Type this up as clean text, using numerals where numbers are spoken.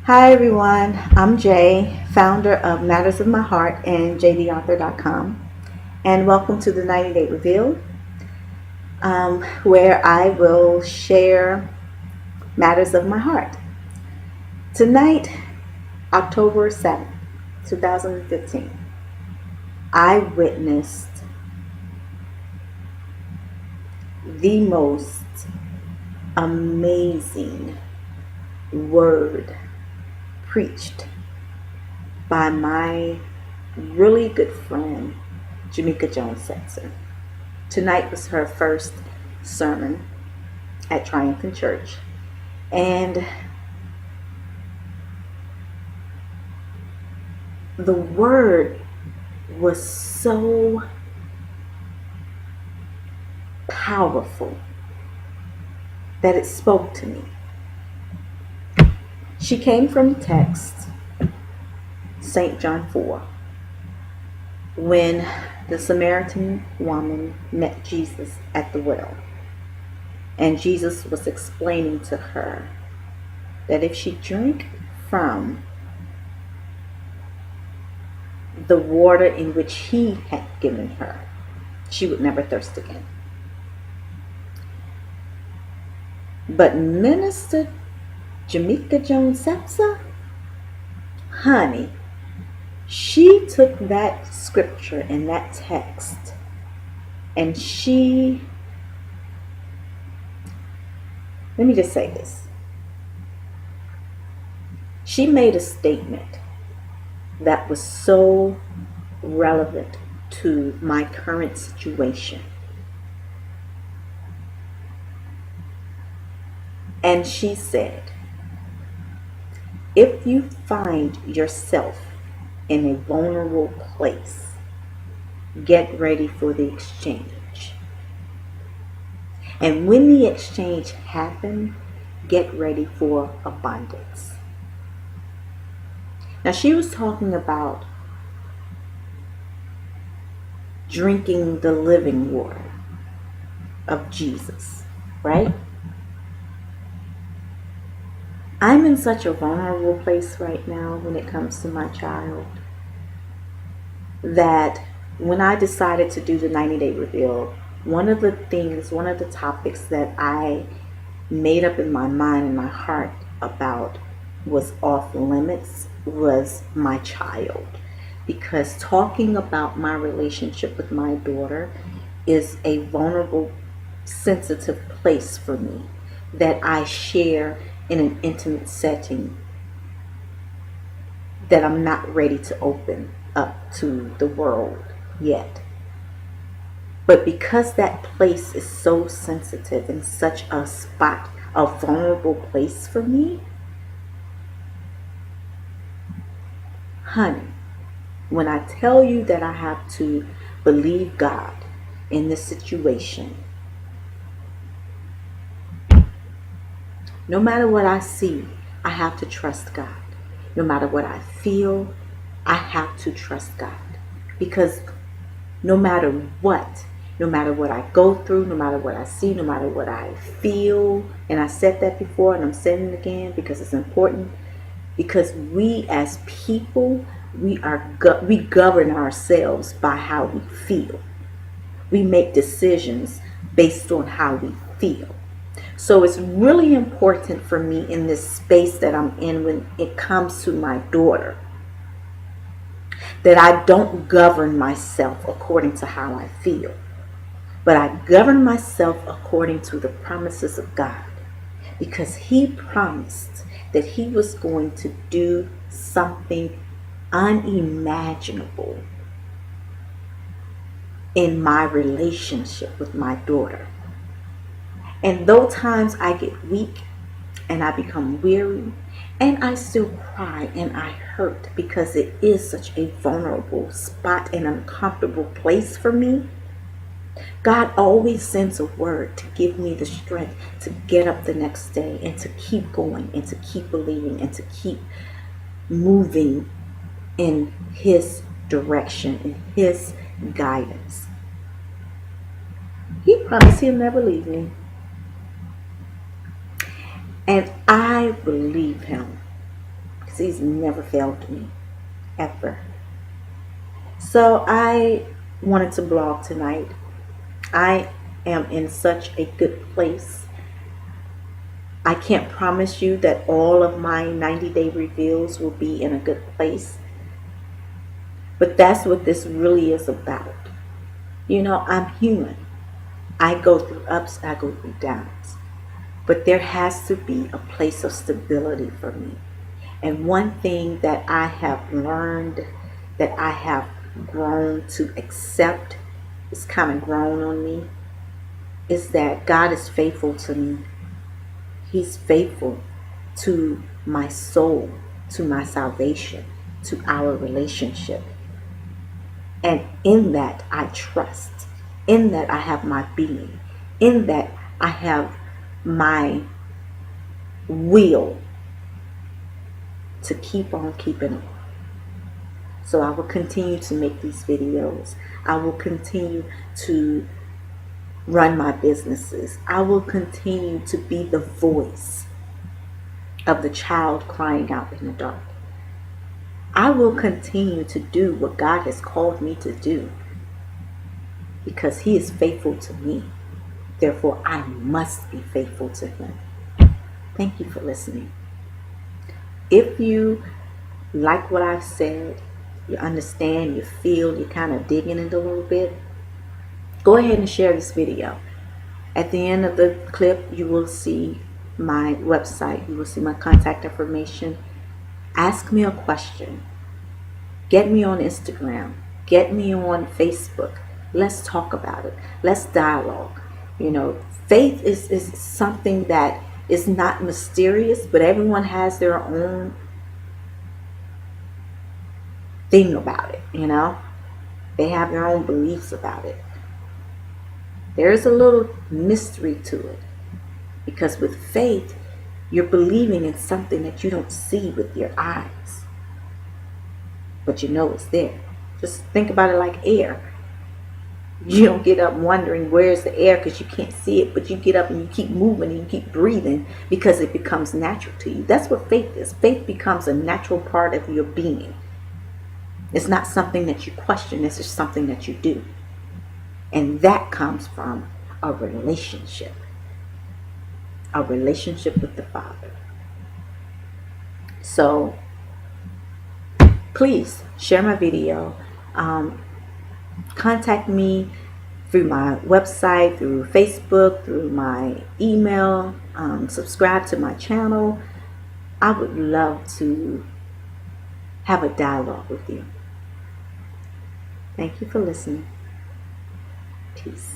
Hi everyone, I'm Jay, founder of Matters of My Heart and jdauthor.com, and welcome to the 90 Day Reveal, where I will share matters of my heart. Tonight, October 7th, 2015, I witnessed the most amazing word preached by my really good friend, Jamaica Jones Setzer. Tonight was her first sermon at Triumphant Church, and the word was so powerful that it spoke to me. She came from the text, St. John 4, when the Samaritan woman met Jesus at the well. And Jesus was explaining to her that if she drank from the water in which he had given her, she would never thirst again. But Minister Jamaica Jones Setzer, honey, she took that scripture and that text and let me just say this. She made a statement that was so relevant to my current situation. And she said, if you find yourself in a vulnerable place, get ready for the exchange. And when the exchange happens, get ready for abundance. Now, she was talking about drinking the living water of Jesus, right? I'm in such a vulnerable place right now when it comes to my child that when I decided to do the 90 Day Reveal, one of the topics that I made up in my mind and my heart about was off limits was my child. Because talking about my relationship with my daughter is a vulnerable, sensitive place for me that I share in an intimate setting that I'm not ready to open up to the world yet. But because that place is so sensitive and such a spot, a vulnerable place for me, honey, when I tell you that I have to believe God in this situation, no matter what I see, I have to trust God. No matter what I feel, I have to trust God. Because no matter what I go through, no matter what I see, no matter what I feel, and I said that before and I'm saying it again because it's important, because we as people, we govern ourselves by how we feel. We make decisions based on how we feel. So it's really important for me in this space that I'm in when it comes to my daughter that I don't govern myself according to how I feel, but I govern myself according to the promises of God, because he promised that he was going to do something unimaginable in my relationship with my daughter. And though times I get weak and I become weary and I still cry and I hurt because it is such a vulnerable spot and uncomfortable place for me, God always sends a word to give me the strength to get up the next day and to keep going and to keep believing and to keep moving in his direction, in his guidance. He promised he'll never leave me. And I believe him. He's never failed me, ever. So I wanted to blog tonight. I am in such a good place. I can't promise you that all of my 90-day reveals will be in a good place, but that's what this really is about. You know, I'm human. I go through ups, I go through downs, but there has to be a place of stability for me. And one thing that I have learned, that I have grown to accept, it's kind of grown on me, is that God is faithful to me. He's faithful to my soul, to my salvation, to our relationship. And in that I trust. In that I have my being. In that I have my will to keep on keeping on. So I will continue to make these videos. I will continue to run my businesses. I will continue to be the voice of the child crying out in the dark. I will continue to do what God has called me to do because He is faithful to me. Therefore, I must be faithful to Him. Thank you for listening. If you like what I've said, you understand, you feel, you're kind of digging it a little bit, go ahead and share this video. At the end of the clip, you will see my website. You will see my contact information. Ask me a question. Get me on Instagram. Get me on Facebook. Let's talk about it. Let's dialogue. You know, faith is something that is not mysterious, but everyone has their own thing about it, you know. They have their own beliefs about it. There's a little mystery to it. Because with faith, you're believing in something that you don't see with your eyes. But you know it's there. Just think about it like air. You don't get up wondering where's the air because you can't see it, but you get up and you keep moving and you keep breathing because it becomes natural to you. That's what faith is. Faith becomes a natural part of your being. It's not something that you question. It's just something that you do. And that comes from a relationship. A relationship with the Father. So, please share my video. Contact me through my website, through Facebook, through my email. Subscribe to my channel. I would love to have a dialogue with you. Thank you for listening. Peace.